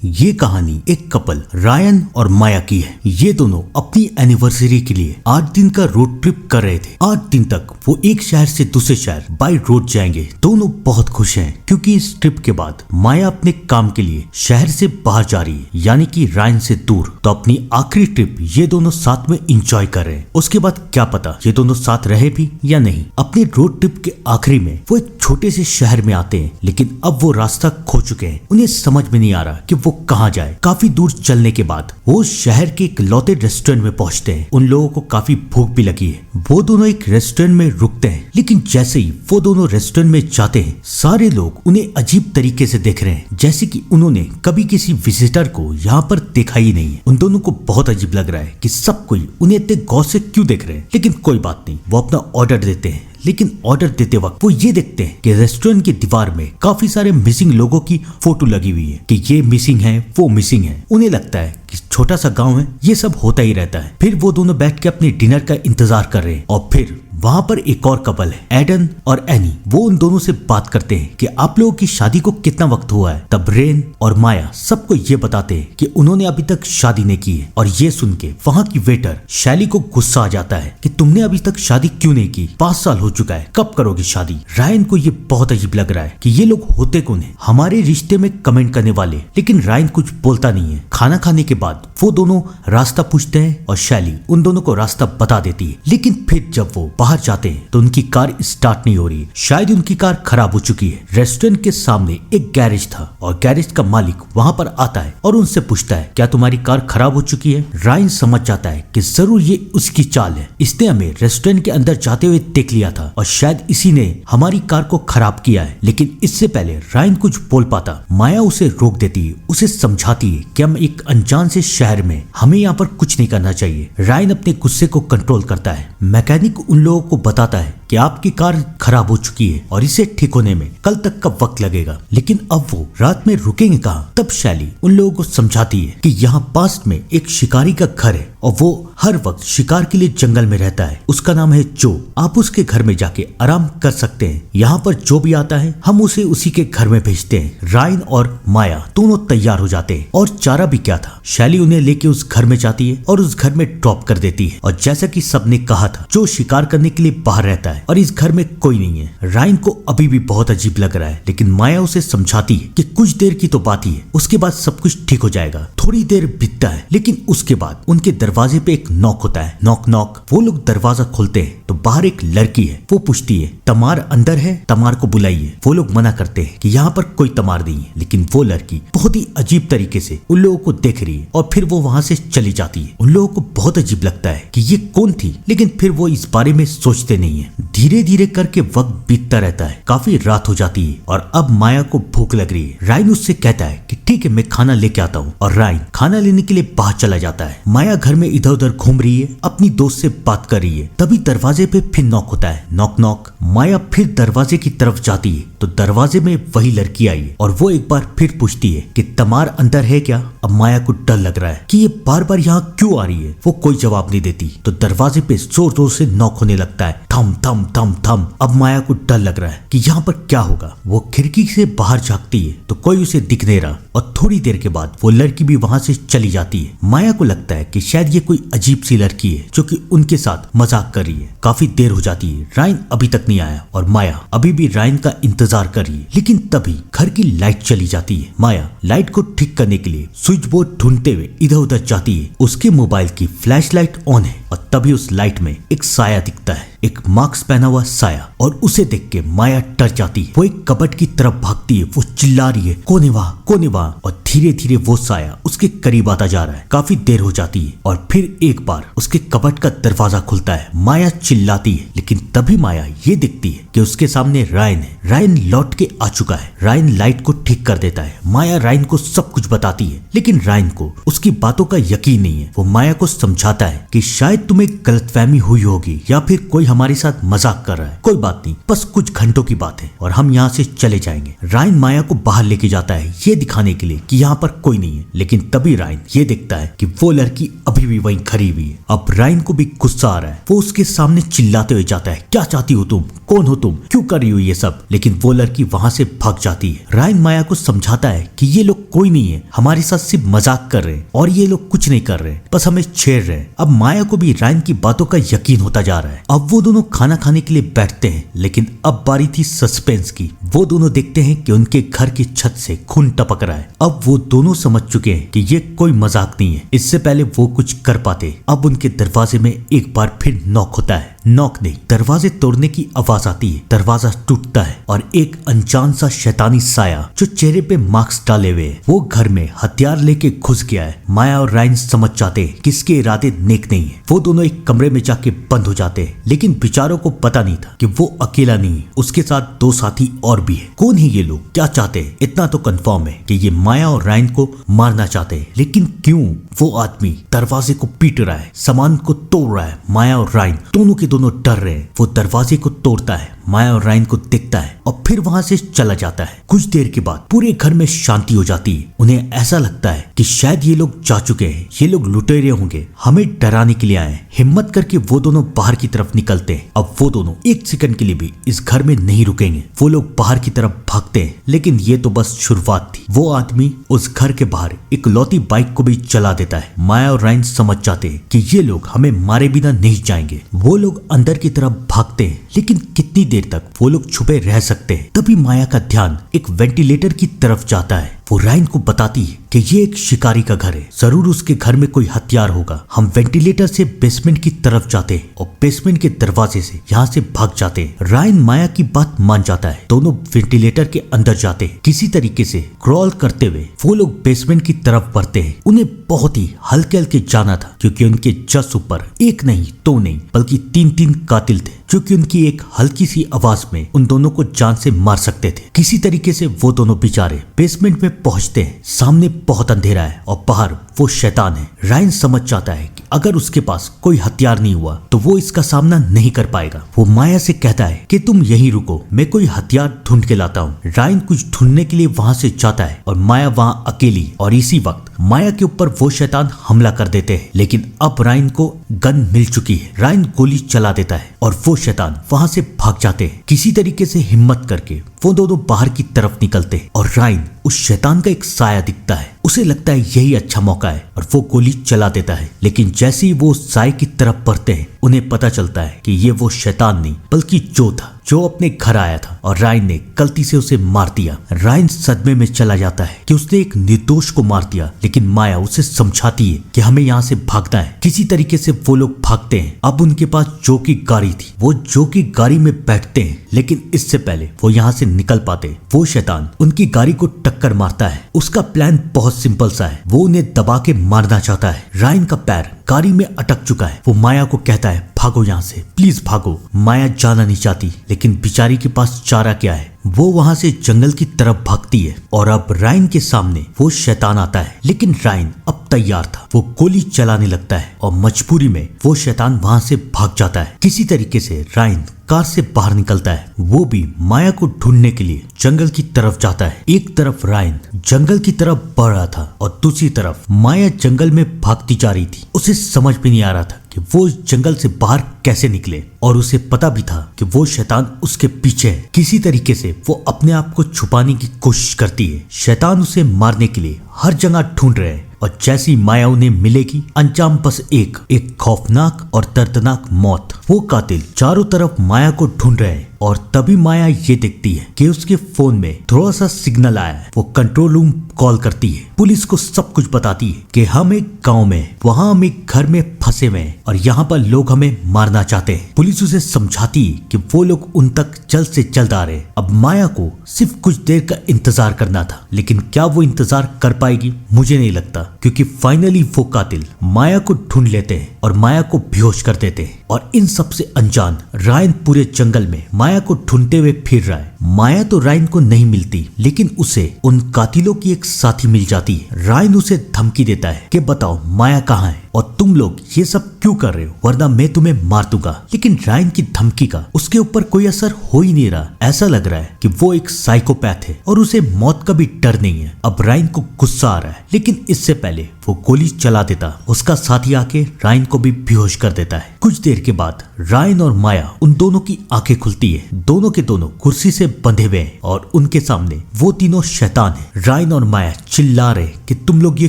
ये कहानी एक कपल रायन और माया की है। ये दोनों अपनी एनिवर्सरी के लिए 8 दिन का रोड ट्रिप कर रहे थे। 8 दिन तक वो एक शहर से दूसरे शहर बाय रोड जाएंगे। दोनों बहुत खुश हैं क्योंकि इस ट्रिप के बाद माया अपने काम के लिए शहर से बाहर जा रही है, यानी कि रायन से दूर। तो अपनी आखिरी ट्रिप ये दोनों साथ में इंजॉय कर रहे हैं। उसके बाद क्या पता ये दोनों साथ रहे भी या नहीं। अपने रोड ट्रिप के आखिरी में वो एक छोटे से शहर में आते हैं, लेकिन अब वो रास्ता खो चुके हैं। उन्हें समझ में नहीं आ रहा कि वो कहाँ जाए। काफी दूर चलने के बाद वो शहर के एक लौते रेस्टोरेंट में पहुंचते हैं। उन लोगों को काफी भूख भी लगी है। वो दोनों एक रेस्टोरेंट में रुकते हैं, लेकिन जैसे ही वो दोनों रेस्टोरेंट में जाते हैं, सारे लोग उन्हें अजीब तरीके से देख रहे हैं, जैसे कि उन्होंने कभी किसी विजिटर को यहाँ पर देखा ही नहीं है। उन दोनों को बहुत अजीब लग रहा है कि सब कोई उन्हें इतने गौर से क्यों देख रहे हैं। लेकिन कोई बात नहीं, वो अपना ऑर्डर देते हैं। लेकिन ऑर्डर देते वक्त वो ये देखते हैं कि रेस्टोरेंट की दीवार में काफी सारे मिसिंग लोगों की फोटो लगी हुई है कि ये मिसिंग है, वो मिसिंग है। उन्हें लगता है कि छोटा सा गांव है, ये सब होता ही रहता है। फिर वो दोनों बैठ के अपने डिनर का इंतजार कर रहे हैं और फिर वहां पर एक और कपल है, एडन और एनी। वो उन दोनों से बात करते हैं कि आप लोगों की शादी को कितना वक्त हुआ है। तब रेन और माया सबको ये बताते हैं कि उन्होंने अभी तक शादी नहीं की है। और ये सुन के वहाँ की वेटर शैली को गुस्सा आ जाता है कि तुमने अभी तक शादी क्यों नहीं की, 5 साल हो चुका है, कब करोगे शादी। रायन को ये बहुत अजीब लग रहा है कि ये लोग होते कौन है, हमारे रिश्ते में कमेंट करने वाले। लेकिन रायन कुछ बोलता नहीं है। खाना खाने के बाद वो दोनों रास्ता पूछते हैं और शैली उन दोनों को रास्ता बता देती है। लेकिन फिर जब वो बाहर जाते हैं तो उनकी कार स्टार्ट नहीं हो रही। शायद उनकी कार खराब हो चुकी है। रेस्टोरेंट के सामने एक गैरेज था और गैरेज का मालिक वहां पर आता है और उनसे पूछता है, क्या तुम्हारी कार खराब हो चुकी है। रायन समझ जाता है कि जरूर ये उसकी चाल है। इसने हमें रेस्टोरेंट के अंदर जाते हुए देख लिया था और शायद इसी ने हमारी कार को खराब किया है। लेकिन इससे पहले रायन कुछ बोल पाता, माया उसे रोक देती है, उसे समझाती है कि हम एक अनजान से शहर में, हमें यहाँ पर कुछ नहीं करना चाहिए। रायन अपने गुस्से को कंट्रोल करता है। मैकेनिक उन लोगों को बताता है कि आपकी कार खराब हो चुकी है और इसे ठीक होने में कल तक का वक्त लगेगा। लेकिन अब वो रात में रुकेंगे कहाँ। तब शैली उन लोगों को समझाती है कि यहाँ पास में एक शिकारी का घर है और वो हर वक्त शिकार के लिए जंगल में रहता है। उसका नाम है जो। आप उसके घर में जाके आराम कर सकते हैं। यहाँ पर जो भी आता है हम उसे उसी के घर में भेजते हैं। रायन और माया दोनों तैयार हो जाते हैं और चारा भी क्या था, शैली उन्हें लेके उस घर में जाती है और उस घर में ड्रॉप कर देती है। और जैसा कि सबने कहा था, जो शिकार करने के लिए बाहर रहता है और इस घर में कोई नहीं है। रायन को अभी भी बहुत अजीब लग रहा है, लेकिन माया उसे समझाती है कि कुछ देर की तो बात ही है, उसके बाद सब कुछ ठीक हो जाएगा। थोड़ी देर बीतता है, लेकिन उसके बाद उनके दरवाजे पे एक नॉक होता है। Knock knock. वो लोग दरवाजा खोलते हैं तो बाहर एक लड़की है। वो पूछती है, तमार अंदर है, तमार को बुलाइए। वो लोग मना करते हैं कि यहाँ पर कोई तमार नहीं है। लेकिन वो लड़की बहुत ही अजीब तरीके से उन लोगों को देख रही है और फिर वो वहाँ से चली जाती है। उन लोगों को बहुत अजीब लगता है कि ये कौन थी, लेकिन फिर वो इस बारे में सोचते नहीं है। धीरे धीरे करके वक्त बीतता रहता है। काफी रात हो जाती है और अब माया को भूख लग रही है। रायन उससे कहता है कि ठीक है, मैं खाना लेके आता हूँ और रायन खाना लेने के लिए बाहर चला जाता है। माया घर में इधर उधर घूम रही है, अपनी दोस्त से बात कर रही है। तभी दरवाजे पे फिर नॉक होता है। Knock knock. माया फिर दरवाजे की तरफ जाती है तो दरवाजे में वही लड़की आई है और वो एक बार फिर पूछती है कि तमार अंदर है क्या। अब माया को डर लग रहा है कि ये बार बार यहाँ क्यों आ रही है। वो कोई जवाब नहीं देती तो दरवाजे पे जोर जोर से नॉक होने लगता है। थम थम थम थम। अब माया को डर लग रहा है कि यहाँ पर क्या होगा। वो खिड़की से बाहर झांकती है तो कोई उसे दिख नहीं रहा और थोड़ी देर के बाद वो लड़की भी वहां से चली जाती है। माया को लगता है कि शायद ये कोई अजीब सी लड़की है जो कि उनके साथ मजाक कर रही है। काफी देर हो जाती है, रायन अभी तक नहीं आया और माया अभी भी रायन का इंतजार कर रही है। लेकिन तभी घर की लाइट चली जाती है। माया लाइट को ठीक करने के लिए स्विच बोर्ड ढूंढते हुए इधर उधर जाती है। उसके मोबाइल की फ्लैश लाइट ऑन है और तभी उस लाइट में एक साया दिखता है, एक मास्क पहना हुआ साया। और उसे देख के माया डर जाती है। वो एक कबर्ड की तरफ भागती है। वो चिल्ला रही है, कौन है वहाँ, कौन है वहाँ। और धीरे धीरे वो साया उसके करीब आता जा रहा है। काफी देर हो जाती है और फिर एक बार उसके कबर्ड का दरवाजा खुलता है। माया चिल्लाती है, लेकिन तभी माया ये दिखती है कि उसके सामने रायन है। रायन लौट के आ चुका है। रायन लाइट को ठीक कर देता है। माया रायन को सब कुछ बताती है, लेकिन रायन को उसकी बातों का यकीन नहीं है। वो माया को समझाता है कि शायद तुम्हें गलतफहमी हुई होगी या फिर कोई हमारे हमारे साथ मजाक कर रहा है। कोई बात नहीं, बस कुछ घंटों की बात है और हम यहाँ से चले जाएंगे। रायन माया को बाहर लेके जाता है ये दिखाने के लिए कि यहाँ पर कोई नहीं है, लेकिन तभी रायन ये देखता है कि वो लड़की अभी भी वहीं खड़ी हुई है। अब रायन को भी गुस्सा आ रहा है, वो उसके सामने चिल्लाते हुए जाता है, क्या चाहती हो तुम, कौन हो तुम, क्यों कर रही हो ये सब। लेकिन वो लड़की वहां से भाग जाती है। रायन माया को समझाता है कि ये लोग कोई नहीं है, हमारे साथ सिर्फ मजाक कर रहे हैं और ये लोग कुछ नहीं कर रहे, बस हमें छेड़ रहे हैं। अब माया को भी रायन की बातों का यकीन होता जा रहा है। अब वो दोनों खाना खाने के लिए बैठते हैं, लेकिन अब बारी थी सस्पेंस की। वो दोनों देखते हैं कि उनके घर की छत से खून टपक रहा है। अब वो दोनों समझ चुके हैं कि ये कोई मजाक नहीं है। इससे पहले वो कुछ कर पाते। अब उनके दरवाजे में एक बार फिर नॉक होता है। नॉक नहीं, दरवाजे तोड़ने की आवाज आती है। दरवाजा टूटता है और एक अनजान सा शैतानी साया जो चेहरे पे मास्क डाले हुए है, वो घर में हथियार लेके घुस गया है। माया और रायन समझ जाते हैं कि इसके इरादे नेक नहीं है। वो दोनों एक कमरे में जाके बंद हो जाते हैं, लेकिन बेचारों को पता नहीं था कि वो अकेला नहीं है, उसके साथ दो साथी और भी है। कौन है ये लोग, क्या चाहते हैं? इतना तो कंफर्म है कि ये माया और रायन को मारना चाहते हैं, लेकिन क्यों? वो आदमी दरवाजे को पीट रहा है, सामान को तोड़ रहा है। माया और रायन दोनों के दोनों डर रहे हैं। वो दरवाजे को तोड़ता है, माया और रायन को देखता है और फिर वहां से चला जाता है। कुछ देर के बाद पूरे घर में शांति हो जाती है। उन्हें ऐसा लगता है कि शायद ये लोग जा चुके हैं, ये लोग लुटेरे होंगे, हमें डराने के लिए आए हैं। हिम्मत करके वो दोनों बाहर की तरफ निकलते हैं। अब वो दोनों एक सेकंड के लिए भी इस घर में नहीं रुकेंगे। वो लोग बाहर की तरफ भागते हैं, लेकिन ये तो बस शुरुआत थी। वो आदमी उस घर के बाहर एक लौती बाइक को भी चला देता है। माया और रायन समझ जाते हैं कि ये लोग हमें मारे बिना नहीं जाएंगे। वो लोग अंदर की तरफ भागते हैं, लेकिन कितनी देर तक वो लोग छुपे रह सकते हैं। तभी माया का ध्यान एक वेंटिलेटर की तरफ जाता है। वो रायन को बताती है कि ये एक शिकारी का घर है, जरूर उसके घर में कोई हथियार होगा। हम वेंटिलेटर से बेसमेंट की तरफ जाते हैं और बेसमेंट के दरवाजे से यहाँ से भाग जाते हैं। रायन माया की बात मान जाता है। दोनों वेंटिलेटर के अंदर जाते हैं। किसी तरीके से क्रॉल करते हुए वो लोग बेसमेंट की तरफ बढ़ते हैं। उन्हें बहुत ही हल्के हल्के जाना था, क्योंकि उनके जस्ट ऊपर एक नहीं, दो नहीं, बल्कि तीन तीन कातिल थे, जो कि उनकी एक हल्की सी आवाज में उन दोनों को जान से मार सकते थे। किसी तरीके से वो दोनों बेचारे बेसमेंट में पहुंचते हैं। सामने बहुत अंधेरा है और बाहर वो शैतान है। रायन समझ जाता है कि अगर उसके पास कोई हथियार नहीं हुआ तो वो इसका सामना नहीं कर पाएगा। वो माया से कहता है कि तुम यहीं रुको, मैं कोई हथियार ढूंढ के लाता हूँ। रायन कुछ ढूंढने के लिए वहां से जाता है और माया वहां अकेली। और इसी वक्त माया के ऊपर वो शैतान हमला कर देते हैं, लेकिन अब रायन को गन मिल चुकी है। रायन गोली चला देता है और वो शैतान वहां से भाग जाते हैं। किसी तरीके से हिम्मत करके वो दोनों बाहर की तरफ निकलते हैं और रायन उस शैतान का एक साया दिखता है। उसे लगता है यही अच्छा मौका है और वो गोली चला देता है, लेकिन जैसे ही वो उस साए की तरफ बढ़ते हैं उन्हें पता चलता है कि ये वो शैतान नहीं बल्कि जो था, जो अपने घर आया था और रायन ने गलती से उसे मार दिया। रायन सदमे में चला जाता है कि उसने एक निर्दोष को मार दिया, लेकिन माया उसे समझाती है कि हमें यहाँ से भागना है। किसी तरीके से वो लोग भागते हैं। अब उनके पास जो की गाड़ी थी, वो जो की गाड़ी में बैठते हैं, लेकिन इससे पहले वो यहाँ से निकल पाते वो शैतान उनकी गाड़ी को टक्कर मारता है। उसका प्लान बहुत सिंपल सा है, वो उन्हें दबा के मारना चाहता है। रायन का पैर गाड़ी में अटक चुका है। वो माया को कहता है भागो यहाँ से, प्लीज भागो। माया जाना नहीं चाहती, लेकिन बेचारी के पास चारा क्या है। वो वहां से जंगल की तरफ भागती है और अब रायन के सामने वो शैतान आता है, लेकिन रायन अब तैयार था। वो गोली चलाने लगता है और मजबूरी में वो शैतान वहां से भाग जाता है। किसी तरीके से रायन कार से बाहर निकलता है। वो भी माया को ढूंढने के लिए जंगल की तरफ जाता है। एक तरफ रायन जंगल की तरफ बढ़ रहा था और दूसरी तरफ माया जंगल में भागती जा रही थी। उसे समझ में नहीं आ रहा था कि वो जंगल से बाहर कैसे निकले, और उसे पता भी था कि वो शैतान उसके पीछे है। किसी तरीके से वो अपने आप को छुपाने की कोशिश करती है। शैतान उसे मारने के लिए हर जगह ढूंढ रहे हैं और जैसी माया उन्हें मिलेगी, अंजाम बस एक खौफनाक और दर्दनाक मौत। वो कातिल चारों तरफ माया को ढूंढ रहे हैं और तभी माया ये देखती है कि उसके फोन में थोड़ा सा सिग्नल आया है। वो कंट्रोल रूम कॉल करती है, पुलिस को सब कुछ बताती है कि हम एक गांव में, वहां हम एक घर में फंसे हुए हैं और यहाँ पर लोग हमें मारना चाहते हैं। पुलिस उसे समझाती है कि वो लोग उन तक जल्द से जल्द आ रहे हैं। अब माया को सिर्फ कुछ देर का इंतजार करना था, लेकिन क्या वो इंतजार कर पाएगी? मुझे नहीं लगता, क्योंकि फाइनली वो कातिल माया को ढूंढ लेते हैं और माया को बेहोश कर देते हैं। और इन सब से अनजान रायन पूरे जंगल में माया को ढूंढते हुए फिर रहा है। माया तो रायन को नहीं मिलती, लेकिन उसे उन कातिलों की एक साथी मिल जाती है। रायन उसे धमकी देता है कि बताओ माया कहाँ है और तुम लोग ये सब क्यों कर रहे हो, वरना मैं तुम्हें मार दूंगा। लेकिन रायन की धमकी का उसके ऊपर कोई असर हो ही नहीं रहा। ऐसा लग रहा है कि वो एक साइकोपैथ है और उसे मौत का भी डर नहीं है। अब रायन को गुस्सा आ रहा है, लेकिन इससे पहले वो गोली चला देता, उसका साथी आके रायन को भी बेहोश कर देता है। कुछ देर के बाद रायन और माया उन दोनों की आंखें खुलती है। दोनों के दोनों कुर्सी से बंधे हुए हैं और उनके सामने वो तीनों शैतान हैं। रायन और माया चिल्ला रहे कि तुम लोग ये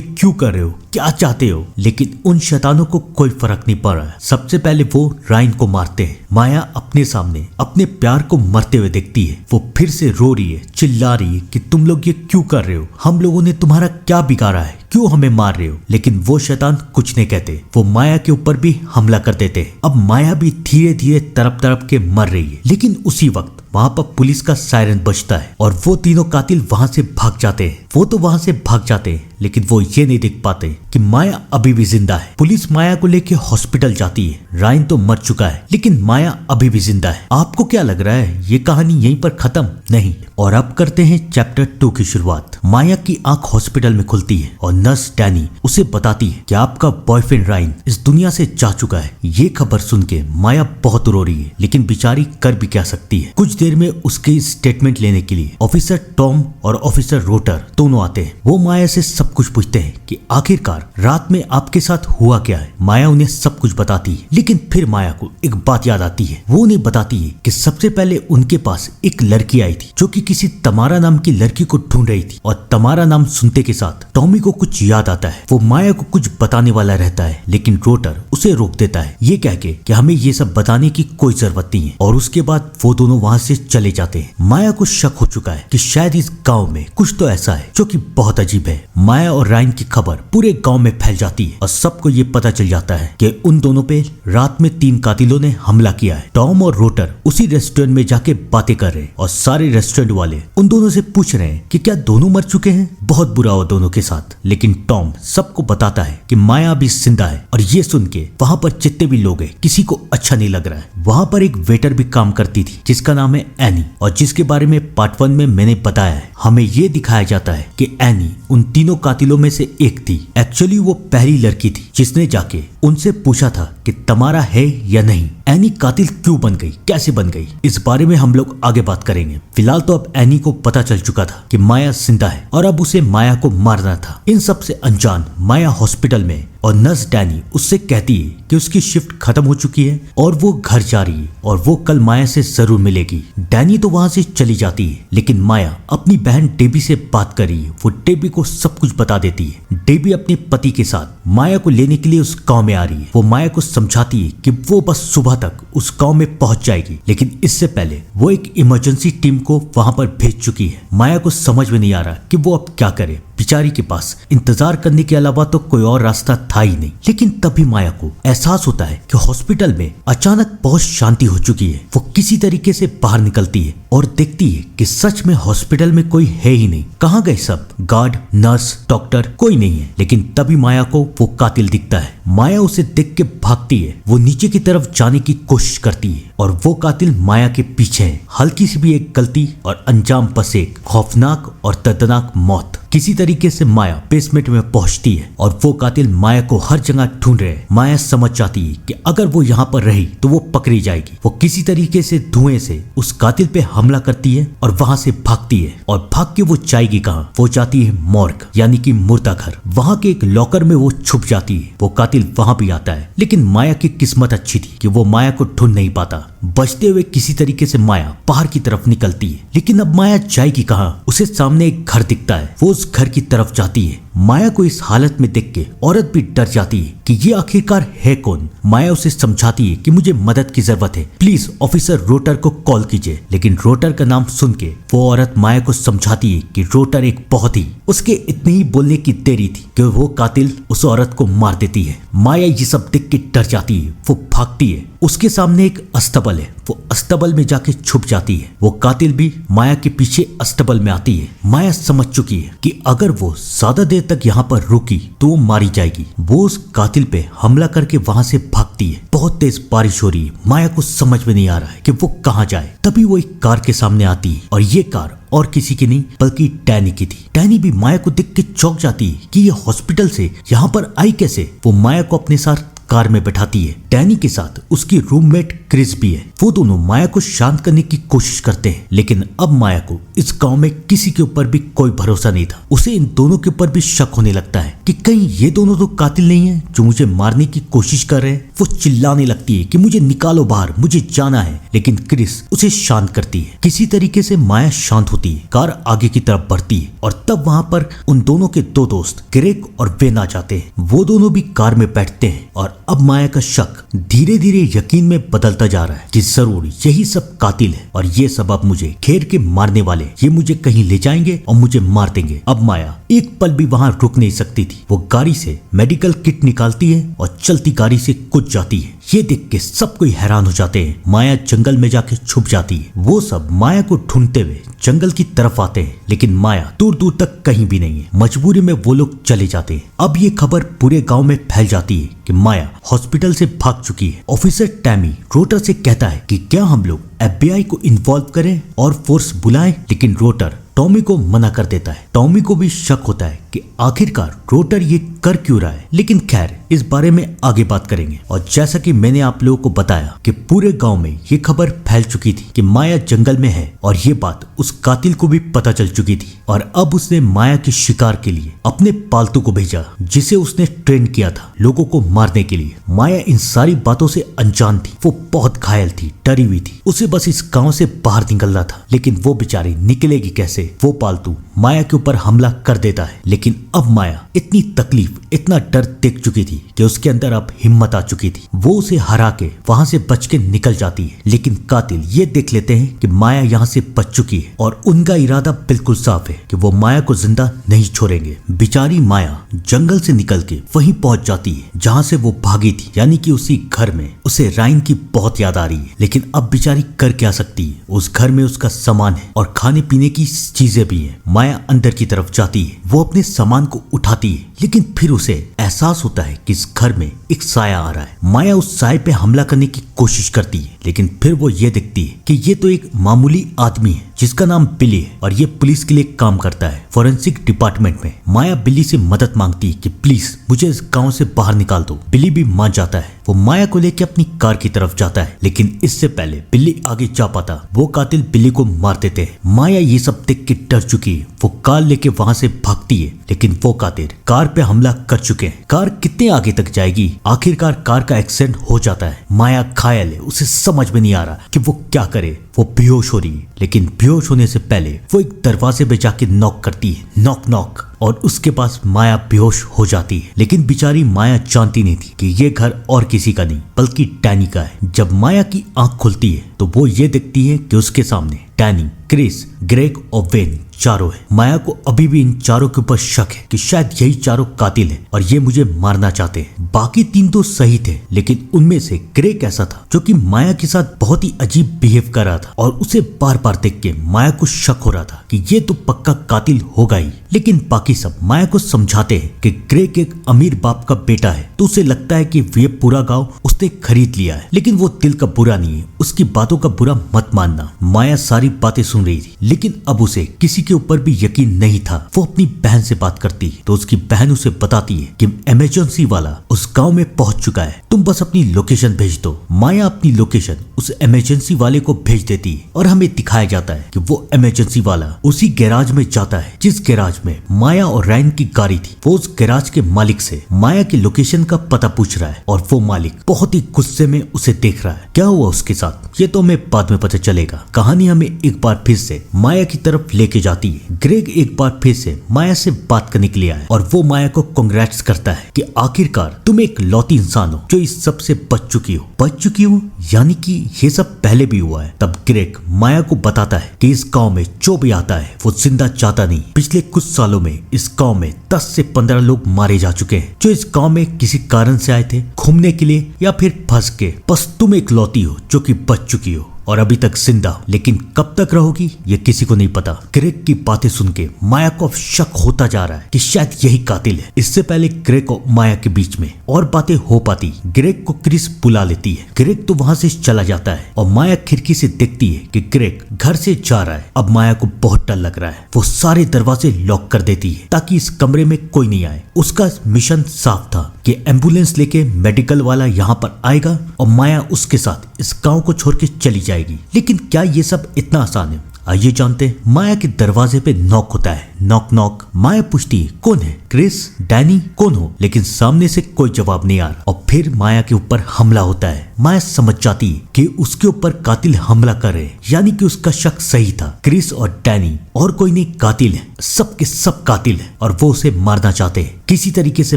क्यों कर रहे हो, क्या चाहते हो, लेकिन उन शैतानों को कोई फर्क नहीं पड़ रहा। सबसे पहले वो रायन को मारते हैं। माया अपने सामने अपने प्यार को मरते हुए देखती है। वो फिर से रो रही है, चिल्ला रही है कि तुम लोग ये क्यों कर रहे हो, हम लोगों ने तुम्हारा क्या बिगाड़ा है, क्यों हमें मार रहे हो। लेकिन वो शैतान कुछ नहीं कहते, वो माया के ऊपर भी हमला कर देते हैं। अब माया भी धीरे धीरे तड़प तड़प के मर रही है। लेकिन उसी वक्त वहां पर पुलिस का सायरन बजता है और वो तीनों कातिल वहां से भाग जाते हैं। वो तो वहां से भाग जाते हैं, लेकिन वो ये नहीं देख पाते कि माया अभी भी जिंदा है। पुलिस माया को लेके हॉस्पिटल जाती है। रायन तो मर चुका है, लेकिन माया अभी भी जिंदा है। आपको क्या लग रहा है ये कहानी यहीं पर खत्म? नहीं। और अब करते हैं चैप्टर 2 की शुरुआत। माया की आंख हॉस्पिटल में खुलती है और नर्स डैनी उसे बताती है कि आपका बॉयफ्रेंड रायन इस दुनिया से जा चुका है। ये खबर सुन के माया बहुत रो रही है, लेकिन बेचारी कर भी क्या सकती है। कुछ देर में उसके स्टेटमेंट लेने के लिए ऑफिसर टॉम और ऑफिसर रोटर दोनों आते हैं। वो माया से सब कुछ पूछते हैं कि आखिरकार रात में आपके साथ हुआ क्या है। माया उन्हें सब कुछ बताती है, लेकिन फिर माया को एक बात याद आती है। वो उन्हें बताती है कि सबसे पहले उनके पास एक लड़की आई थी जो कि किसी तमारा नाम की लड़की को ढूंढ रही थी, और तमारा नाम सुनते के साथ टॉमी को कुछ याद आता है। वो माया को कुछ बताने वाला रहता है, लेकिन रोटर उसे रोक देता है, ये कह के कि हमें ये सब बताने की कोई जरूरत नहीं है। और उसके बाद वो दोनों वहाँ से चले जाते हैं। माया को शक हो चुका है कि शायद इस गांव में कुछ तो ऐसा है जो कि बहुत अजीब है। माया और रायन की खबर पूरे गांव में फैल जाती है और सबको ये पता चल जाता है कि उन दोनों पे रात में 3 कातिलों ने हमला किया है। टॉम और रोटर उसी रेस्टोरेंट में जाके बातें कर रहे हैं और सारे रेस्टोरेंट वाले उन दोनों से पूछ रहे हैं कि क्या दोनों मर चुके हैं। बहुत बुरा हुआ दोनों के साथ, लेकिन टॉम सबको बताता है कि माया भी जिंदा है। और ये सुन के वहां पर जितने भी लोग हैं किसी को अच्छा नहीं लग रहा है। वहां पर एक वेटर भी काम करती थी जिसका नाम है एनी, और जिसके बारे में पार्ट 1 में मैंने बताया है। हमें ये दिखाया जाता है कि एनी उन तीनों कातिलों में से एक थी। एक्चुअली वो पहली लड़की थी जिसने जाके उनसे पूछा था कि तमारा है या नहीं। एनी कातिल क्यों बन गई, कैसे बन गई, इस बारे में हम लोग आगे बात करेंगे। फिलहाल तो अब एनी को पता चल चुका था कि माया जिंदा है और अब उसे माया को मारना था। इन सब से अनजान माया हॉस्पिटल में, और नर्स डैनी उससे कहती है कि उसकी शिफ्ट खत्म हो चुकी है और वो घर जा रही है और वो कल माया से जरूर मिलेगी। डैनी तो वहां से चली जाती है, लेकिन माया अपनी बहन डेबी से बात कर रही है। वो डेबी को सब कुछ बता देती है। डेबी अपने पति के साथ माया को लेने के लिए उस गांव में आ रही है। वो माया को समझाती है कि वो बस सुबह तक उस गांव में पहुंच जाएगी, लेकिन इससे पहले वो एक इमरजेंसी टीम को वहां पर भेज चुकी है। माया को समझ में नहीं आ रहा कि वो अब क्या करे। बेचारी के पास इंतजार करने के अलावा तो कोई और रास्ता था ही नहीं। लेकिन तभी माया को एहसास होता है कि हॉस्पिटल में अचानक बहुत शांति हो चुकी है। वो किसी तरीके से बाहर निकलती है और देखती है कि सच में हॉस्पिटल में कोई है ही नहीं। कहाँ गए सब? गार्ड, नर्स, डॉक्टर, कोई नहीं है। लेकिन तभी माया को वो कातिल दिखता है। माया उसे देख के भागती है। वो नीचे की तरफ जाने की कोशिश करती है और वो कातिल माया के पीछे है। हल्की सी भी एक गलती और अंजाम बस एक खौफनाक और दर्दनाक मौत। किसी तरीके से माया बेसमेंट में पहुंचती है और वो कातिल माया को हर जगह ढूंढ रहे हैं। माया समझ जाती है कि अगर वो यहाँ पर रही तो वो पकड़ी जाएगी। वो किसी तरीके से धुएं से उस कातिल पे हमला करती है और वहां से भागती है। और भाग के वो जाएगी कहाँ? वो जाती है मॉर्ग, यानी कि मुर्दा घर। वहां के एक लॉकर में वो छुप जाती है। वो कातिल वहां भी आता है, लेकिन माया की किस्मत अच्छी थी कि वो माया को ढूंढ नहीं पाता। बचते हुए किसी तरीके से माया बाहर की तरफ निकलती है, लेकिन अब माया जाएगी कहाँ? उसे सामने एक घर दिखता है। वो उस घर की तरफ जाती है। माया को इस हालत में देख के औरत भी डर जाती है कि ये आखिरकार है कौन। माया उसे समझाती है कि मुझे मदद की जरूरत है, प्लीज ऑफिसर रोटर को कॉल कीजिए। लेकिन रोटर का नाम सुन के वो औरत माया को समझाती है कि रोटर एक बहुत ही, उसके इतनी ही बोलने की देरी थी कि वो कातिल उस औरत को मार देती है। माया ये सब देख के डर जाती है। वो भागती है। उसके सामने एक अस्तबल है। वो अस्तबल में जाके छुप जाती है। वो कातिल भी माया के पीछे अस्तबल में आती है। माया समझ चुकी है कि अगर वो ज्यादा देर तक यहाँ पर रुकी तो वो मारी जाएगी। वो उस कातिल पे हमला करके वहां से भागती भागती है। बहुत तेज बारिश हो रही है। माया को समझ में नहीं आ रहा है कि वो कहाँ जाए। तभी वो एक कार के सामने आती है और ये कार और किसी की नहीं बल्कि टैनी की थी। टैनी भी माया को देख के चौंक जाती है कि ये हॉस्पिटल से यहाँ पर आई कैसे। वो माया को अपने साथ कार में बैठाती है। टैनी के साथ उसकी रूममेट क्रिस भी है। वो दोनों माया को शांत करने की कोशिश करते हैं, लेकिन अब माया को इस गांव में किसी के ऊपर भी कोई भरोसा नहीं था। उसे इन दोनों के ऊपर भी शक होने लगता है कि कहीं ये दोनों तो कातिल नहीं है जो मुझे मारने की कोशिश कर रहे हैं। वो चिल्लाने लगती है कि मुझे निकालो बाहर, मुझे जाना है, लेकिन क्रिस उसे शांत करती है। किसी तरीके से माया शांत होती है। कार आगे की तरफ बढ़ती है और तब वहां पर उन दोनों के दो दोस्त ग्रेग और वेन आ जाते हैं। वो दोनों भी कार में बैठते हैं और अब माया का शक धीरे धीरे यकीन में बदलता जा रहा है कि जरूर यही सब कातिल है और ये सब अब मुझे घेर के मारने वाले। ये मुझे कहीं ले जाएंगे और मुझे मार देंगे। अब माया एक पल भी वहां रुक नहीं सकती थी। वो गाड़ी से मेडिकल किट निकालती है और चलती गाड़ी से कूद जाती है। ये देख के सब कोई हैरान हो जाते हैं। माया जंगल में जाके छुप जाती है। वो सब माया को ढूंढते हुए जंगल की तरफ आते हैं, लेकिन माया दूर दूर तक कहीं भी नहीं है। मजबूरी में वो लोग चले जाते हैं। अब ये खबर पूरे गांव में फैल जाती है कि माया हॉस्पिटल से भाग चुकी है। ऑफिसर टैमी रोटर से कहता है कि क्या हम लोग FBI को इन्वॉल्व करें और फोर्स बुलाएं, लेकिन रोटर टॉमी को मना कर देता है। टॉमी को भी शक होता है कि आखिरकार रोटर ये कर क्यों रहा है, लेकिन खैर इस बारे में आगे बात करेंगे। और जैसा कि मैंने आप लोगों को बताया कि पूरे गांव में ये खबर फैल चुकी थी कि माया जंगल में है और ये बात उस कातिल को भी पता चल चुकी थी। और अब उसने माया के शिकार के लिए अपने पालतू को भेजा, जिसे उसने ट्रेन किया था लोगों को मारने के लिए। माया इन सारी बातों से अनजान थी। वो बहुत घायल थी, डरी हुई थी। उसे बस इस गांव से बाहर निकलना था, लेकिन वो बेचारी निकलेगी कैसे। वो पालतू माया के ऊपर हमला कर देता है, लेकिन अब माया इतनी तकलीफ, इतना डर देख चुकी थी कि उसके अंदर अब हिम्मत आ चुकी थी। वो उसे हरा के वहां से बच के निकल जाती है, लेकिन कातिल ये देख लेते हैं कि माया यहाँ से बच चुकी है और उनका इरादा बिल्कुल साफ है कि वो माया को जिंदा नहीं छोड़ेंगे। बेचारी माया जंगल से निकल के वहीं पहुंच जाती है जहाँ से वो भागी थी, यानी कि उसी घर में। उसे रायन की बहुत याद आ रही है, लेकिन अब बेचारी कर क्या सकती है। उस घर में उसका सामान है और खाने पीने की चीजें भी हैं। माया अंदर की तरफ जाती है। वो अपने सामान को उठाती है, लेकिन फिर उसे एहसास होता है कि इस घर में एक साया आ रहा है। माया उस साये पे हमला करने की कोशिश करती है, लेकिन फिर वो ये देखती है कि ये तो एक मामूली आदमी है जिसका नाम बिली है और ये पुलिस के लिए काम करता है, फॉरेंसिक डिपार्टमेंट में। माया बिली से मदद मांगती है कि प्लीज मुझे इस गांव से बाहर निकाल दो। बिली भी मान जाता है। वो माया को लेकर अपनी कार की तरफ जाता है, लेकिन इससे पहले बिल्ली आगे जा पाता वो कातिल बिल्ली को मार देते हैं। माया ये सब देख के डर चुकी है। वो कार लेके वहां से भागती है, लेकिन वो कातिल कार पे हमला कर चुके हैं। कार कितने आगे तक जाएगी। आखिरकार कार का एक्सीडेंट हो जाता है। माया घायल है। उसे समझ में नहीं आ रहा कि वो क्या करे। वो बेहोश हो रही है, लेकिन बेहोश होने से पहले वो एक दरवाजे पे जाके नॉक करती है। नॉक नॉक, और उसके पास माया बेहोश हो जाती है। लेकिन बेचारी माया जानती नहीं थी कि ये घर और किसी का नहीं बल्कि टैनी का है। जब माया की आंख खुलती है तो वो ये देखती है कि उसके सामने टैनी, क्रिस, ग्रेग और वेन चारों है। माया को अभी भी इन चारों के ऊपर शक है कि शायद यही चारों कातिल हैं और ये मुझे मारना चाहते हैं। बाकी तीन तो सही थे, लेकिन उनमें से ग्रेग ऐसा था जो कि माया के साथ बहुत ही अजीब बिहेव कर रहा था और उसे बार बार देख के माया को शक हो रहा था कि ये तो पक्का कातिल होगा ही। लेकिन बाकी सब माया को समझाते हैं कि ग्रेग एक अमीर बाप का बेटा है, तो उसे लगता है कि ये पूरा गाँव उसने खरीद लिया है। लेकिन वो दिल का बुरा नहीं है, उसकी बातों का बुरा मत मानना। माया सारी बातें सुन रही थी, लेकिन अब उसे किसी के ऊपर भी यकीन नहीं था। वो अपनी बहन से बात करती है तो उसकी बहन उसे बताती है कि इमरजेंसी वाला उस गांव में पहुंच चुका है, तुम बस अपनी लोकेशन भेज दो। माया अपनी लोकेशन उस इमरजेंसी वाले को भेज देती है और हमें दिखाया जाता है कि वो इमरजेंसी वाला उसी गैराज में जाता है जिस गैराज में माया और रायन की गाड़ी थी। वो उस गैराज के मालिक से माया की लोकेशन का पता पूछ रहा है और वो मालिक बहुत ही गुस्से में उसे देख रहा है। क्या हुआ उसके साथ ये तो हमें बाद में पता चलेगा। कहानी हमें एक बार फिर से माया की तरफ लेके जाती है। ग्रेग एक बार फिर से माया से बात करने के लिए आया और वो माया को कांग्रेट्स करता है कि आखिरकार तुम एक लौती इंसान हो जो इस सब से बच चुकी हो, यानी कि ये सब पहले भी हुआ है। तब ग्रेग माया को बताता है कि इस गांव में जो भी आता है वो जिंदा जाता नहीं। पिछले कुछ सालों में इस गांव में 10 से 15 लोग मारे जा चुके हैं जो इस गांव में किसी कारण से आए थे, घूमने के लिए या फिर फंस के। बस तुम एक लौती हो जो कि बच चुकी हो और अभी तक जिंदा हो, लेकिन कब तक रहोगी ये किसी को नहीं पता। ग्रेग की बातें सुन के माया को अब शक होता जा रहा है कि शायद यही कातिल है। इससे पहले ग्रेग और माया के बीच में और बातें हो पाती, ग्रेग को क्रिस बुला लेती है। ग्रेग तो वहां से चला जाता है और माया खिड़की से देखती है कि ग्रेग घर से जा रहा है। अब माया को बहुत डर लग रहा है। वो सारे दरवाजे लॉक कर देती है ताकि इस कमरे में कोई नहीं आए। उसका मिशन साफ था कि एम्बुलेंस लेके मेडिकल वाला यहाँ पर आएगा और माया उसके साथ इस गांव को छोड़ के चली जाएगी। लेकिन क्या ये सब इतना आसान है? आइए जानते हैं। माया के दरवाजे पे नॉक होता है। Knock knock. माया पूछती है कौन है? क्रिस, डैनी, कौन हो? लेकिन सामने से कोई जवाब नहीं आ रहा और फिर माया के ऊपर हमला होता है। माया समझ जाती है कि उसके ऊपर कातिल हमला कर रहे हैं, यानी कि उसका शक सही था। क्रिस और डैनी और कोई नहीं कातिल है, सब के सब कातिल है और वो उसे मारना चाहते हैं। किसी तरीके से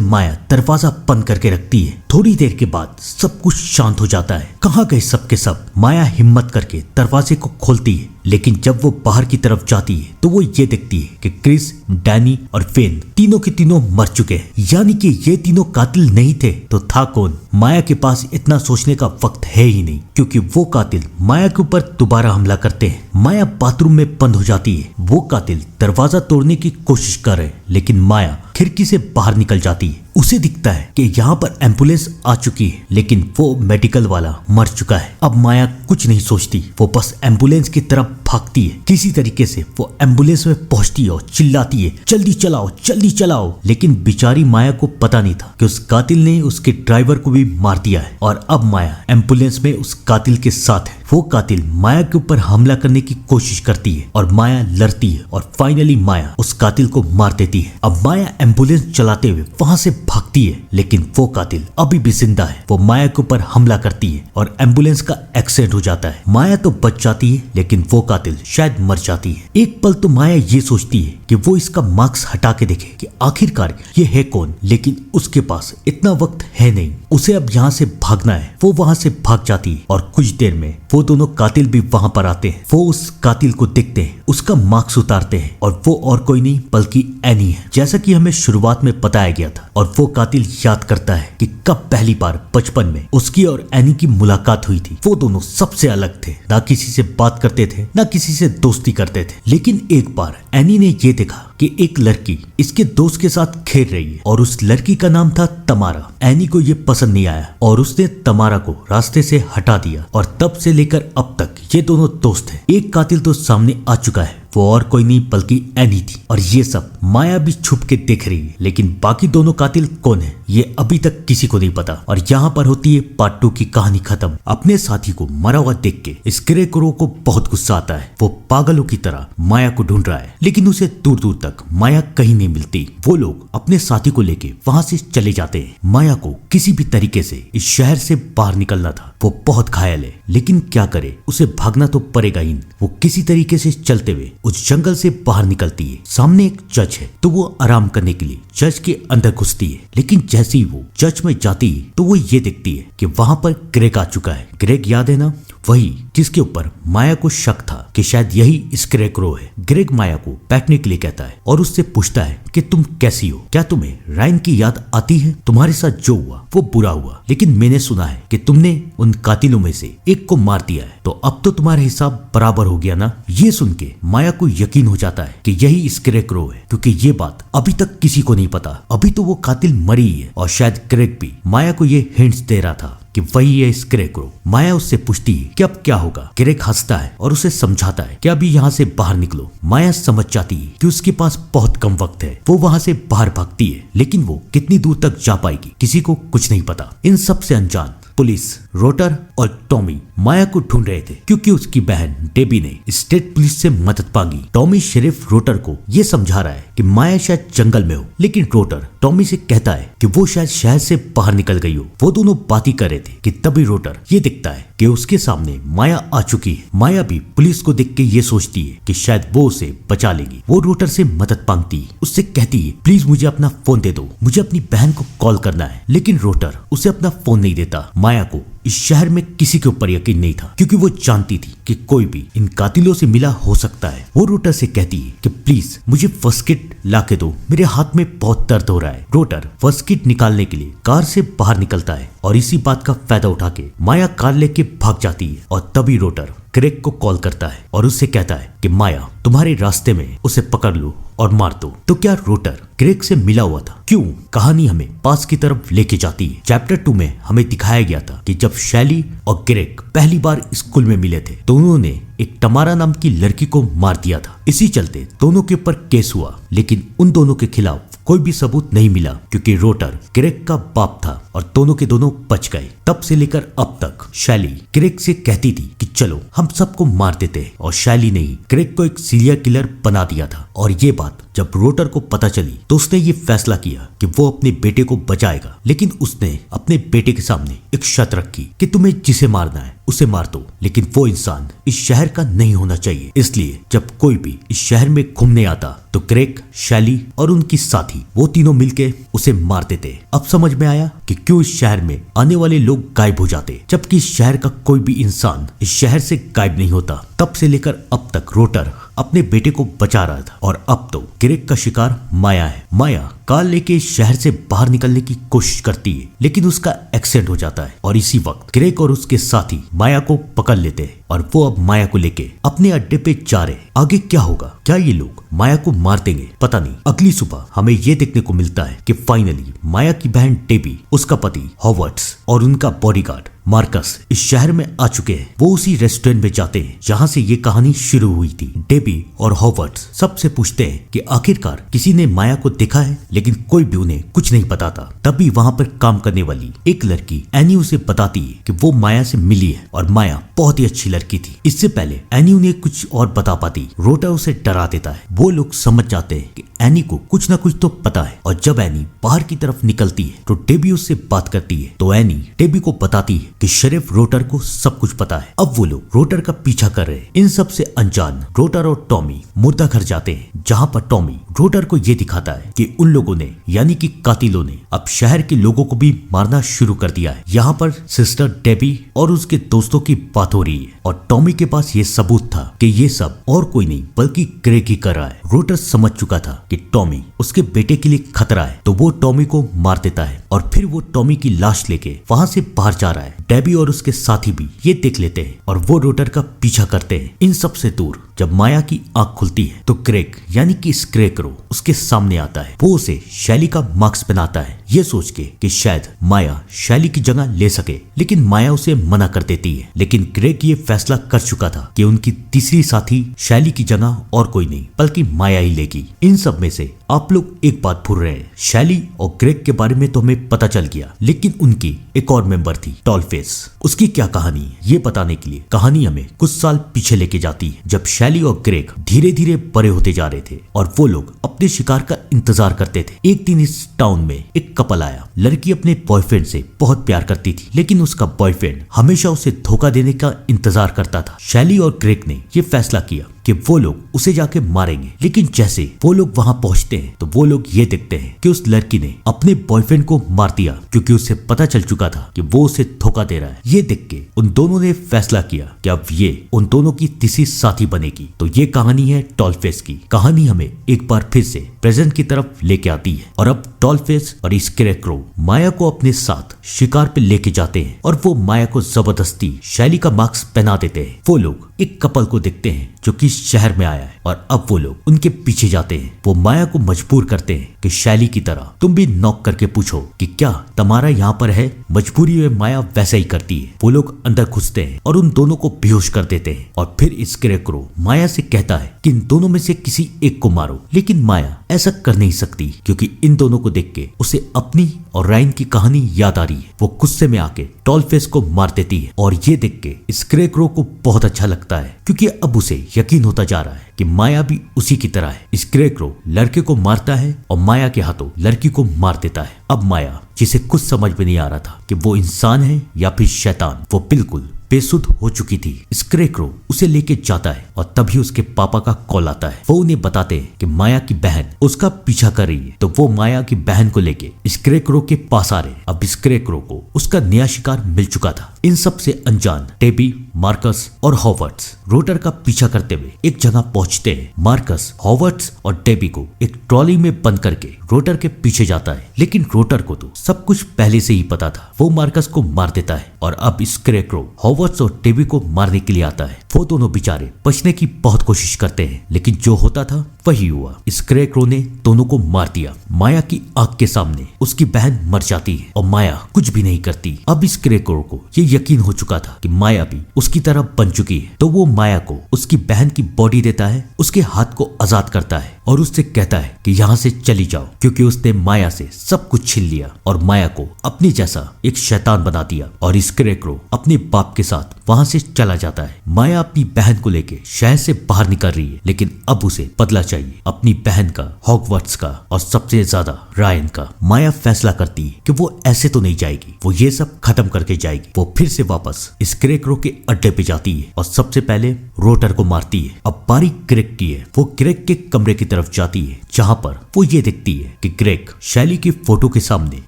माया दरवाजा बंद करके रखती है। थोड़ी देर के बाद सब कुछ शांत हो जाता है। कहाँ गए सब के सब? माया हिम्मत करके दरवाजे को खोलती है, लेकिन जब वो बाहर की तरफ जाती है तो वो ये देखती है कि क्रिस, डैनी और फेन तीनों के तीनों मर चुके हैं। यानी कि ये तीनों कातिल नहीं थे तो था कौन? माया के पास इतना सोचने का वक्त है ही नहीं, क्योंकि वो कातिल माया के ऊपर दोबारा हमला करते हैं। माया बाथरूम में बंद हो जाती है। वो कातिल दरवाजा तोड़ने की कोशिश कर रहे, लेकिन माया खिड़की से बाहर निकल जाती है। उसे दिखता है कि यहाँ पर एम्बुलेंस आ चुकी है, लेकिन वो मेडिकल वाला मर चुका है। अब माया कुछ नहीं सोचती, वो बस एम्बुलेंस की तरफ भागती है। किसी तरीके से वो एम्बुलेंस में पहुंचती है और चिल्लाती है जल्दी चलाओ, जल्दी चलाओ। लेकिन बेचारी माया को पता नहीं था कि उस कातिल ने उसके ड्राइवर को भी मार दिया है और अब माया एम्बुलेंस में उस कातिल के साथ है। वो कातिल माया के ऊपर हमला करने की कोशिश करती है और माया लड़ती है और फाइनली माया उस कातिल को मार देती है। अब माया एम्बुलेंस चलाते हुए वहां से भागती है, लेकिन वो कातिल अभी भी जिंदा है। वो माया के ऊपर हमला करती है और एम्बुलेंस का एक्सीडेंट हो जाता है। माया तो बच जाती है, लेकिन वो कातिल शायद मर जाती है। एक पल तो माया ये सोचती है कि वो इसका मास्क हटा के देखे कि आखिरकार ये है कौन, लेकिन उसके पास इतना वक्त है नहीं। उसे अब यहाँ से भागना है। वो वहां से भाग जाती है और कुछ देर में वो दोनों कातिल भी वहां पर आते हैं। वो उस कातिल को देखते हैं, उसका मास्क उतारते हैं और वो और कोई नहीं बल्कि एनी है, जैसा कि हमें शुरुआत में बताया गया था। और वो कातिल याद करता है कि कब पहली बार बचपन में उसकी और एनी की मुलाकात हुई थी। वो दोनों सबसे अलग थे, ना किसी से बात करते थे ना किसी से दोस्ती करते थे। लेकिन एक बार एनी ने ये देखा कि एक लड़की इसके दोस्त के साथ खेल रही है और उस लड़की का नाम था तमारा। एनी को ये पसंद नहीं आया और उसने तमारा को रास्ते से हटा दिया और तब से लेकर अब तक ये दोनों दोस्त हैं। एक कातिल तो सामने आ चुका है, वो और कोई नहीं बल्कि एनी थी और ये सब माया भी छुप के देख रही है। लेकिन बाकी दोनों कातिल कौन है ये अभी तक किसी को नहीं पता। और यहाँ पर होती है पार्ट 2 की कहानी खत्म। अपने साथी को मरा हुआ देख के स्केरेक्रो को बहुत गुस्सा आता है। वो पागलों की तरह माया को ढूंढ रहा है, लेकिन उसे दूर दूर तक माया कहीं नहीं मिलती। वो लोग अपने साथी को लेके वहां से चले जाते हैं। माया को किसी भी तरीके से इस शहर से बाहर निकलना था। वो बहुत घायल है, लेकिन क्या करे, उसे भागना तो पड़ेगा ही। वो किसी तरीके से चलते हुए उस जंगल से बाहर निकलती है। सामने एक चर्च है, तो वो आराम करने के लिए चर्च के अंदर घुसती है। लेकिन जैसे ही वो चर्च में जाती है तो वो ये देखती है कि वहां पर ग्रेग आ चुका है। ग्रेग याद है ना, वही जिसके ऊपर माया को शक था कि शायद यही स्केरेक्रो है। ग्रेग माया को बैठने के लिए कहता है और उससे पूछता है कि तुम कैसी हो, क्या तुम्हें रायन की याद आती है? तुम्हारे साथ जो हुआ वो बुरा हुआ, लेकिन मैंने सुना है कि तुमने उन कातिलों में से एक को मार दिया है, तो अब तो तुम्हारा हिसाब बराबर हो गया ना। ये सुन के माया को यकीन हो जाता है कि यही स्केरेक्रो है, क्योंकि ये बात अभी तक किसी को नहीं पता। अभी तो वो कातिल मरी है और शायद ग्रेग भी माया को ये हिंट्स दे रहा था कि वही है स्केरेक्रो। माया उससे पूछती है कि अब क्या होगा। ग्रेग हंसता है और उसे समझाता है कि अभी यहाँ से बाहर निकलो। माया समझ जाती है कि उसके पास बहुत कम वक्त है। वो वहाँ से बाहर भागती है, लेकिन वो कितनी दूर तक जा पाएगी किसी को कुछ नहीं पता। इन सब से अनजान पुलिस रोटर और टॉमी माया को ढूंढ रहे थे, क्योंकि उसकी बहन डेबी ने स्टेट पुलिस से मदद मांगी। टॉमी शेरिफ रोटर को ये समझा रहा है कि माया शायद जंगल में हो, लेकिन रोटर टॉमी से कहता है कि वो शायद शहर से बाहर निकल गई हो। वो दोनों बात ही कर रहे थे कि तभी रोटर ये दिखता है कि उसके सामने माया आ चुकी है। माया भी पुलिस को देख के ये सोचती है कि शायद वो उसे बचा लेगी। वो रोटर से मदद मांगती है, उससे कहती है प्लीज मुझे अपना फोन दे दो, मुझे अपनी बहन को कॉल करना है। लेकिन रोटर उसे अपना फोन नहीं देता। माया को इस शहर में किसी के ऊपर यकीन नहीं था, क्योंकि वो जानती थी कि कोई भी इन कातिलों से मिला हो सकता है। वो रोटर से कहती है कि प्लीज मुझे फर्स्ट किट ला के दो, मेरे हाथ में बहुत दर्द हो रहा है। रोटर फर्स्ट किट निकालने के लिए कार से बाहर निकलता है और इसी बात का फायदा उठा के माया कार लेके भाग जाती है और तभी रोटर क्रेग को कॉल करता है और उससे कहता है कि माया तुम्हारे रास्ते में उसे पकड़ लो और मार दो। तो क्या रोटर क्रेग से मिला हुआ था? क्यों? कहानी हमें पास की तरफ लेके जाती है। चैप्टर 2 में हमें दिखाया गया था कि जब शैली और क्रेग पहली बार स्कूल में मिले थे तो उन्होंने एक तमारा नाम की लड़की को मार दिया था। इसी चलते दोनों के ऊपर केस हुआ, लेकिन उन दोनों के खिलाफ कोई भी सबूत नहीं मिला क्योंकि रोटर क्रेग का बाप था और दोनों के दोनों बच गए। तब से लेकर अब तक शैली क्रेग से कहती थी कि चलो हम सबको मार देते हैं, और शैली ने ही क्रेग को एक सीरियल किलर बना दिया था। और ये बात जब रोटर को पता चली तो उसने ये फैसला किया कि वो अपने बेटे को बचाएगा, लेकिन उसने अपने बेटे के सामने एक शर्त रखी कि तुम्हें जिसे मारना है उसे मार दो, लेकिन वो इंसान इस शहर का नहीं होना चाहिए। इसलिए जब कोई भी इस शहर में घूमने आता तो क्रेग, शैली और उनकी साथी वो तीनों मिलके उसे मार देते। अब समझ में आया कि क्यों इस शहर में आने वाले लोग गायब हो जाते, जबकि इस शहर का कोई भी इंसान इस शहर से गायब नहीं होता। तब से लेकर अब तक रोटर अपने बेटे को बचा रहा था, और अब तो क्रेग का शिकार माया है। माया कार लेके इस शहर से बाहर निकलने की कोशिश करती है, लेकिन उसका एक्सीडेंट हो जाता है और इसी वक्त क्रेग और उसके साथी माया को पकड़ लेते हैं और वो अब माया को लेके अपने अड्डे पे जा रहे। आगे क्या होगा? क्या ये लोग माया को मार देंगे? पता नहीं। अगली सुबह हमें ये देखने को मिलता है कि फाइनली माया की बहन डेबी, उसका पति हॉवर्ड्स और उनका बॉडीगार्ड मार्कस इस शहर में आ चुके हैं। वो उसी रेस्टोरेंट में जाते हैं जहाँ से ये कहानी शुरू हुई थी। डेबी और हॉवर्ड्स सबसे पूछते हैं कि आखिरकार किसी ने माया को देखा है, लेकिन कोई भी उन्हें कुछ नहीं बताता। तभी वहाँ पर काम करने वाली एक लड़की एनी उसे बताती है कि वो माया से मिली है और माया बहुत ही अच्छी लड़की थी। इससे पहले एनी उन्हें कुछ और बता पाती, रोटर उसे डरा देता है। वो लोग समझ जाते हैं कि एनी को कुछ ना कुछ तो पता है, और जब एनी बाहर की तरफ निकलती है तो डेबी उससे बात करती है। तो एनी डेबी को बताती है कि शरीफ रोटर को सब कुछ पता है। अब वो लोग रोटर का पीछा कर रहे हैं। इन सब से अनजान रोटर और टॉमी मुर्दा घर जाते हैं, जहाँ पर टॉमी रोटर को ये दिखाता है कि उन लोगों ने यानी कि कातिलों ने अब शहर के लोगों को भी मारना शुरू कर दिया है। यहाँ पर सिस्टर डेबी और उसके दोस्तों की बात हो रही है, और टॉमी के पास ये सबूत था कि ये सब और कोई नहीं बल्कि क्रेग ही कर रहा है। रोटर समझ चुका था कि टॉमी उसके बेटे के लिए खतरा है, तो वो टॉमी को मार देता है और फिर वो टॉमी की लाश लेके वहाँ से बाहर जा रहा है। डेबी और उसके साथी भी ये देख लेते हैं और वो रोटर का पीछा करते हैं। इन सब से दूर जब माया की आंख खुलती है तो क्रेग यानी कि स्क्रेकरो उसके सामने आता है। वो उसे शैली का मास्क पहनाता है, ये सोच के कि शायद माया शैली की जगह ले सके, लेकिन माया उसे मना कर देती है। लेकिन क्रेग ये फैसला कर चुका था कि उनकी तीसरी साथी शैली की जगह और कोई नहीं बल्कि माया ही लेगी। इन सब में से आप लोग एक बात भूल रहे हैं, शैली और क्रेग के बारे में तो हमें पता चल गया, लेकिन उनकी एक और मेंबर थी टॉलफेस। उसकी क्या कहानी है ये बताने के लिए कहानी हमें कुछ साल पीछे लेके जाती है, जब शैली और क्रेग धीरे धीरे बड़े होते जा रहे थे और वो लोग अपने शिकार का इंतजार करते थे। एक दिन इस टाउन में एक कपल आया। लड़की अपने बॉयफ्रेंड से बहुत प्यार करती थी, लेकिन उसका बॉयफ्रेंड हमेशा उसे धोखा देने का इंतजार करता था। शैली और क्रेग ने ये फैसला किया कि वो लोग उसे जाके मारेंगे, लेकिन जैसे वो लोग वहाँ पहुँचते हैं तो वो लोग ये देखते हैं कि उस लड़की ने अपने बॉयफ्रेंड को मार दिया, क्योंकि उसे पता चल चुका था कि वो उसे धोखा दे रहा है। ये देख के उन दोनों ने फैसला किया कि अब ये उन दोनों की तीसरी साथी बनेगी। तो ये कहानी है टॉलफेस की। कहानी हमें एक बार फिर से प्रेजेंट की तरफ लेके आती है, और अब टॉलफेस और स्केरेक्रो माया को अपने साथ शिकार पे लेके जाते हैं और वो माया को जबरदस्ती शैली का मास्क पहना देते हैं। वो लोग एक कपल को देखते हैं जो कि शहर में आया है, और अब वो लोग उनके पीछे जाते हैं। वो माया को मजबूर करते हैं कि शैली की तरह तुम भी नॉक करके पूछो कि क्या तुम्हारा यहाँ पर है। मजबूरी में माया वैसा ही करती है। वो लोग अंदर घुसते हैं और उन दोनों को बेहोश कर देते हैं, और फिर स्केरेक्रो माया से कहता है कि इन दोनों में से किसी एक को मारो, लेकिन माया ऐसा कर नहीं सकती क्योंकि इन दोनों को देख के उसे अपनी और रायन की कहानी याद आ रही है। वो गुस्से में आके टॉलफेस को मार देती है, और ये देख के स्केरेक्रो को बहुत अच्छा लगता है क्योंकि अब उसे यकीन होता जा रहा है कि माया भी उसी की तरह है। स्केरेक्रो लड़के को मारता है और माया के हाथों लड़की को मार देता है। अब माया, जिसे कुछ समझ में नहीं आ रहा था कि वो इंसान है या फिर शैतान, वो बिल्कुल बेसुध हो चुकी थी। स्केरेक्रो उसे लेके जाता है और तभी उसके पापा का कॉल आता है। वो उन्हें बताते हैं कि माया की बहन उसका पीछा कर रही है, तो वो माया की बहन को लेके स्केरेक्रो के पास आ रहे। अब स्केरेक्रो को उसका नया शिकार मिल चुका था। इन सब से अनजान टेबी, मार्कस और हॉवर्ड्स रोटर का पीछा करते हुए एक जगह पहुंचते हैं। मार्कस हॉवर्ड्स और टेबी को एक ट्रॉली में बंद करके रोटर के पीछे जाता है, लेकिन रोटर को तो सब कुछ पहले से ही पता था। वो मार्कस को मार देता है और अब स्केरक्रो हॉवर्ड्स और टेबी को मारने के लिए आता है। वो दोनों बेचारे बचने की बहुत कोशिश करते हैं, लेकिन जो होता था वही हुआ। स्केरक्रो ने दोनों को मार दिया। माया की आंख के सामने उसकी बहन मर जाती है और माया कुछ भी नहीं करती। अब स्केरक्रो को ये यकीन हो चुका था कि माया भी उसकी तरह बन चुकी है, तो वो माया को उसकी बहन की बॉडी देता है, उसके हाथ को आजाद करता है और उससे कहता है कि यहाँ से चली जाओ, क्योंकि उसने माया से सब कुछ छीन लिया और माया को अपने जैसा एक शैतान बना दिया। और स्केरक्रो अपने बाप के साथ वहां से चला जाता है। माया अपनी बहन को लेके शहर से बाहर निकल रही है, लेकिन अब उसे बदला चाहिए, अपनी बहन का, हॉगवर्ट्स का और सबसे ज्यादा रायन का। माया फैसला करती है कि वो ऐसे तो नहीं जाएगी, वो ये सब खत्म करके जाएगी। वो फिर से वापस स्केरक्रो के अड्डे पे जाती है और सबसे पहले रोटर को मारती है। अब बारी ग्रेग की है। वो ग्रेग के कमरे की तरफ जाती है, जहाँ पर वो ये देखती है कि ग्रेग शैली की फोटो के सामने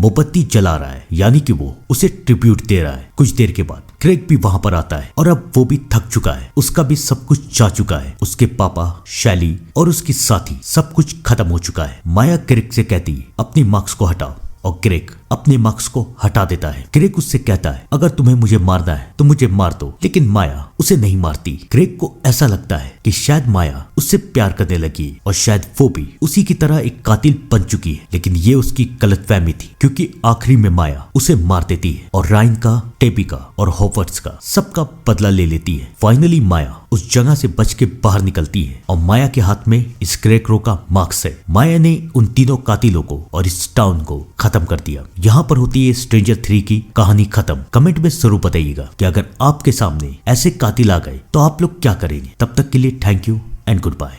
मोमबत्ती जला रहा है, यानी कि वो उसे ट्रिब्यूट दे रहा है। कुछ देर के बाद ग्रेग भी वहां पर आता है और अब वो भी थक चुका है, उसका भी सब कुछ जा चुका है। उसके पापा, शैली और उसकी साथी सब कुछ खत्म हो चुका है। माया ग्रेग से कहती है अपनी मार्क्स को हटाओ और ग्रेग अपने मार्क्स को हटा देता है। ग्रेग उससे कहता है अगर तुम्हें मुझे मारना है तो मुझे मार दो, लेकिन माया उसे नहीं मारती। ग्रेग को ऐसा लगता है कि शायद माया उससे प्यार करने लगी और शायद वो भी उसी की तरह एक कातिल बन चुकी है, लेकिन ये उसकी गलतफहमी थी, क्योंकि आखिरी में माया उसे मार देती है और रायन का, टेबी का और हॉवर्ड्स का सबका बदला ले लेती है। फाइनली माया उस जगह से बच के बाहर निकलती है और माया के हाथ में स्केरक्रो का मार्क्स है। माया ने उन तीनों कातिलों को और इस टाउन को खत्म कर दिया। यहाँ पर होती है स्ट्रेंजर 3 की कहानी खत्म। कमेंट में जरूर बताइएगा कि अगर आपके सामने ऐसे कातिल आ गए तो आप लोग क्या करेंगे। तब तक के लिए thank you and good bye.